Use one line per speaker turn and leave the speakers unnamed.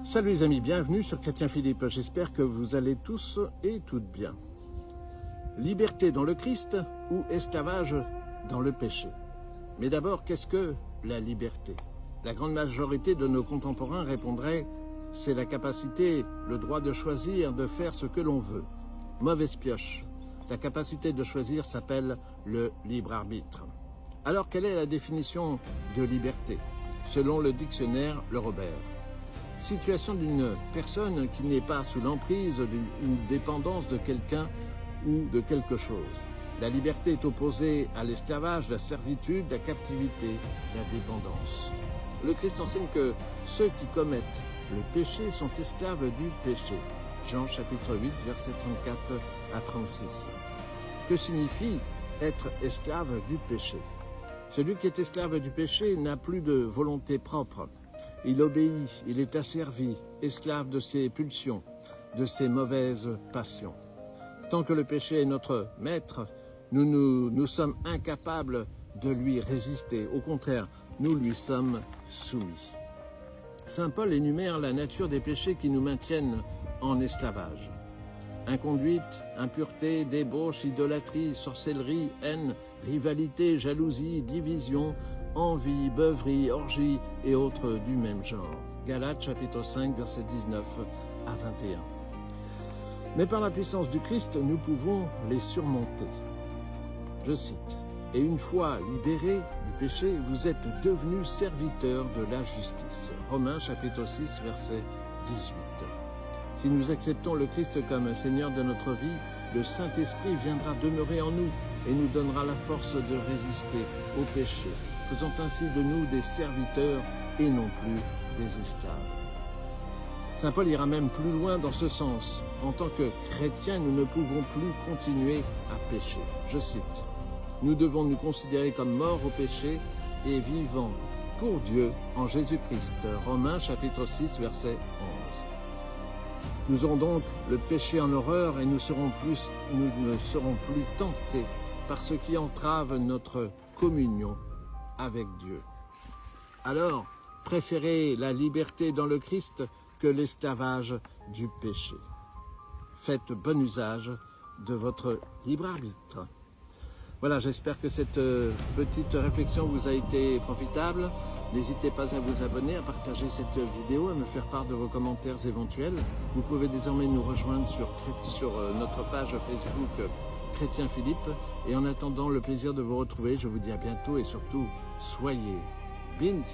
Salut les amis, bienvenue sur Chrétien Philippe, j'espère que vous allez tous et toutes bien. Liberté dans le Christ ou esclavage dans le péché? Mais d'abord, qu'est-ce que la liberté? La grande majorité de nos contemporains répondrait « c'est la capacité, le droit de choisir, de faire ce que l'on veut ». Mauvaise pioche. La capacité de choisir s'appelle le libre arbitre. Alors, quelle est la définition de liberté? Selon le dictionnaire Le Robert. Situation d'une personne qui n'est pas sous l'emprise d'une dépendance de quelqu'un ou de quelque chose. La liberté est opposée à l'esclavage, la servitude, la captivité, la dépendance. Le Christ enseigne que ceux qui commettent le péché sont esclaves du péché. Jean chapitre 8, versets 34 à 36. Que signifie être esclave du péché? Celui qui est esclave du péché n'a plus de volonté propre. Il obéit, il est asservi, esclave de ses pulsions, de ses mauvaises passions. Tant que le péché est notre maître, nous sommes incapables de lui résister. Au contraire, nous lui sommes soumis. Saint Paul énumère la nature des péchés qui nous maintiennent en esclavage. Inconduite, impureté, débauche, idolâtrie, sorcellerie, haine, rivalité, jalousie, division, envie, beuverie, orgie et autres du même genre. Galates chapitre 5, versets 19 à 21. Mais par la puissance du Christ, nous pouvons les surmonter. Je cite, « Et une fois libérés du péché, vous êtes devenus serviteurs de la justice. » Romains chapitre 6, verset 18. Si nous acceptons le Christ comme Seigneur de notre vie, le Saint-Esprit viendra demeurer en nous et nous donnera la force de résister au péché, faisant ainsi de nous des serviteurs et non plus des esclaves. Saint Paul ira même plus loin dans ce sens. En tant que chrétiens, nous ne pouvons plus continuer à pécher. Je cite, « Nous devons nous considérer comme morts au péché et vivants pour Dieu en Jésus-Christ. » Romains chapitre 6, verset 11. Nous aurons donc le péché en horreur et nous ne serons plus tentés par ce qui entrave notre communion avec Dieu. Alors, préférez la liberté dans le Christ que l'esclavage du péché. Faites bon usage de votre libre arbitre. Voilà, j'espère que cette petite réflexion vous a été profitable. N'hésitez pas à vous abonner, à partager cette vidéo, à me faire part de vos commentaires éventuels. Vous pouvez désormais nous rejoindre sur notre page Facebook Chrétien Philippe. Et en attendant le plaisir de vous retrouver, je vous dis à bientôt et surtout, soyez bénis.